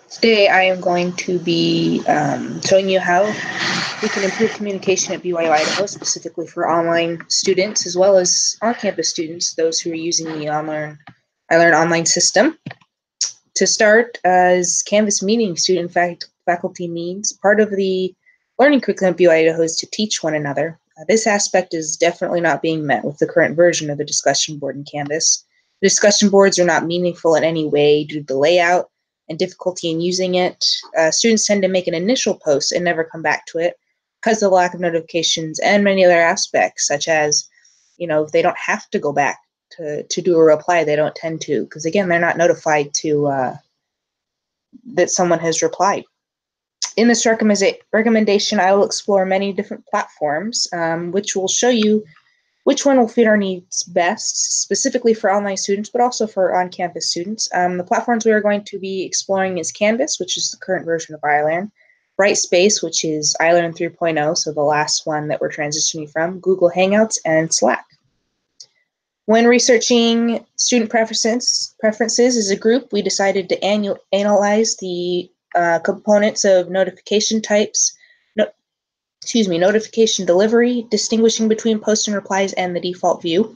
Today I am going to be showing you how we can improve communication at BYU Idaho, specifically for online students as well as on-campus students, those who are using the iLearn online system. To start, as Canvas meeting student faculty needs, part of the learning curriculum at BYU Idaho is to teach one another. This aspect is definitely not being met with the current version of the discussion board in Canvas. The discussion boards are not meaningful in any way due to the layout and difficulty in using it. Students tend to make an initial post and never come back to it because of the lack of notifications and many other aspects, such as, if they don't have to go back to do a reply, they don't tend to, because again, they're not notified that someone has replied. In this recommendation, I will explore many different platforms, which will show you which one will fit our needs best, specifically for online students, but also for on-campus students. The platforms we are going to be exploring is Canvas, which is the current version of iLearn, Brightspace, which is iLearn 3.0, so the last one that we're transitioning from, Google Hangouts, and Slack. When researching student preferences as a group, we decided to analyze the components of notification types, notification delivery, distinguishing between posts and replies, and the default view.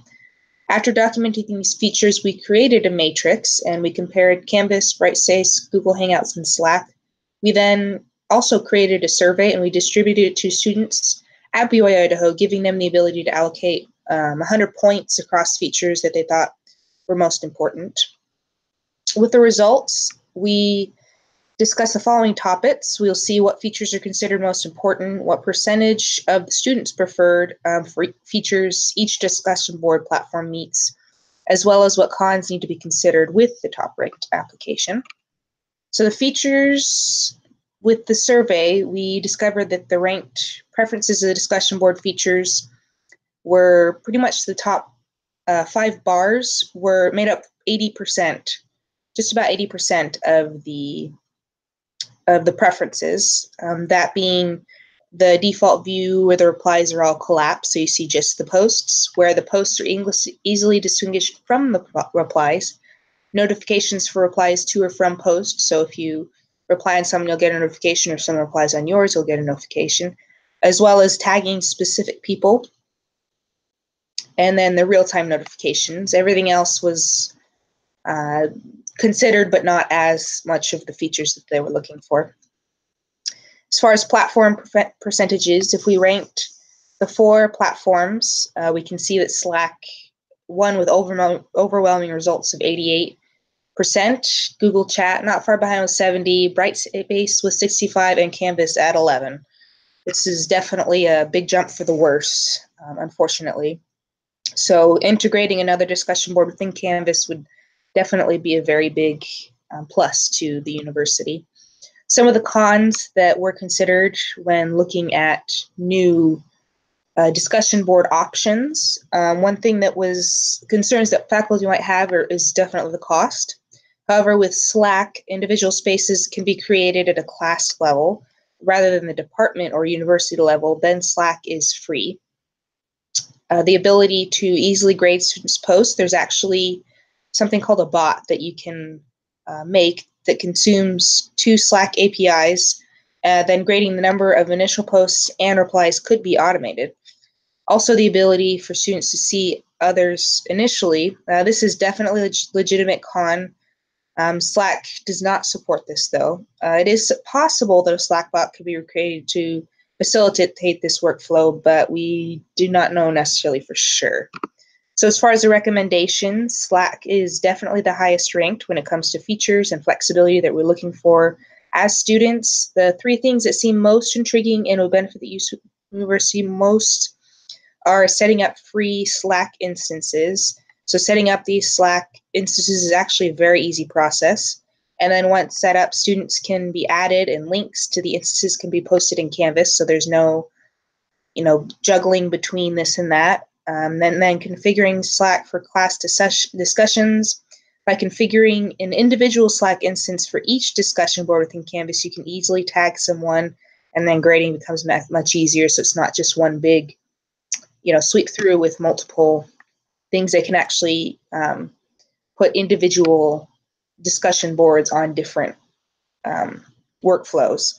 After documenting these features, we created a matrix and we compared Canvas, Brightspace, Google Hangouts, and Slack. We then also created a survey and we distributed it to students at BYU Idaho, giving them the ability to allocate 100 points across features that they thought were most important. With the results, we discuss the following topics. We'll see what features are considered most important, what percentage of the students preferred for features each discussion board platform meets, as well as what cons need to be considered with the top-ranked application. So the features with the survey, we discovered that the ranked preferences of the discussion board features were pretty much the top 5 bars were made up 80%, just about 80% of the preferences, that being the default view where the replies are all collapsed, so you see just the posts, where the posts are easily distinguished from the replies, notifications for replies to or from posts, so if you reply on someone, you'll get a notification, or someone replies on yours, you'll get a notification, as well as tagging specific people, and then the real-time notifications. Everything else was considered, but not as much of the features that they were looking for. As far as platform percentages, if we ranked the 4 platforms, we can see that Slack won with overwhelming results of 88%. Google Chat not far behind with 70%, Brightspace with 65%, and Canvas at 11%. This is definitely a big jump for the worse, unfortunately. So integrating another discussion board within Canvas would definitely be a very big plus to the university. Some of the cons that were considered when looking at new discussion board options. One thing that was concerns that faculty might have is definitely the cost. However, with Slack, individual spaces can be created at a class level rather than the department or university level. Then Slack is free. The ability to easily grade students' posts. There's actually something called a bot that you can make that consumes 2 Slack APIs. Then grading the number of initial posts and replies could be automated. Also, the ability for students to see others initially. This is definitely a legitimate con. Slack does not support this, though. It is possible that a Slack bot could be created to facilitate this workflow, but we do not know necessarily for sure. So as far as the recommendations, Slack is definitely the highest ranked when it comes to features and flexibility that we're looking for as students. The 3 things that seem most intriguing and will benefit the university most are setting up free Slack instances. So setting up these Slack instances is actually a very easy process. And then once set up, students can be added and links to the instances can be posted in Canvas. So there's no, juggling between this and that. Then configuring Slack for class discussions. By configuring an individual Slack instance for each discussion board within Canvas, you can easily tag someone, and then grading becomes much easier. So it's not just one big, sweep through with multiple things. They can actually put individual discussion boards on different workflows.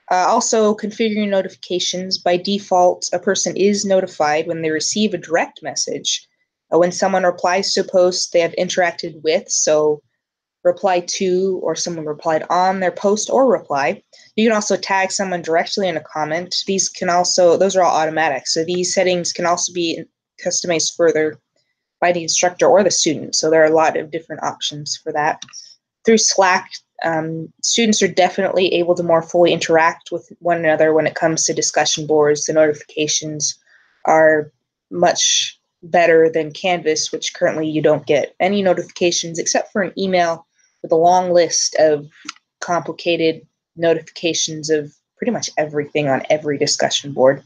Also, configuring notifications. By default, a person is notified when they receive a direct message. When someone replies to a post they have interacted with, so reply to or someone replied on their post or reply. You can also tag someone directly in a comment. Those are all automatic. So these settings can also be customized further by the instructor or the student. So there are a lot of different options for that. Through Slack, students are definitely able to more fully interact with one another when it comes to discussion boards. The notifications are much better than Canvas, which currently you don't get any notifications except for an email with a long list of complicated notifications of pretty much everything on every discussion board.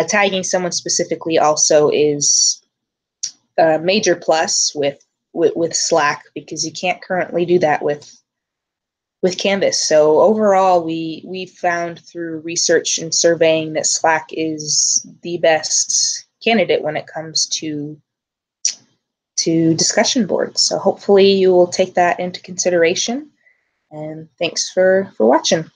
Tagging someone specifically also is a major plus with Slack, because you can't currently do that with Canvas. So overall, we found through research and surveying that Slack is the best candidate when it comes to discussion boards. So hopefully you will take that into consideration. And thanks for watching.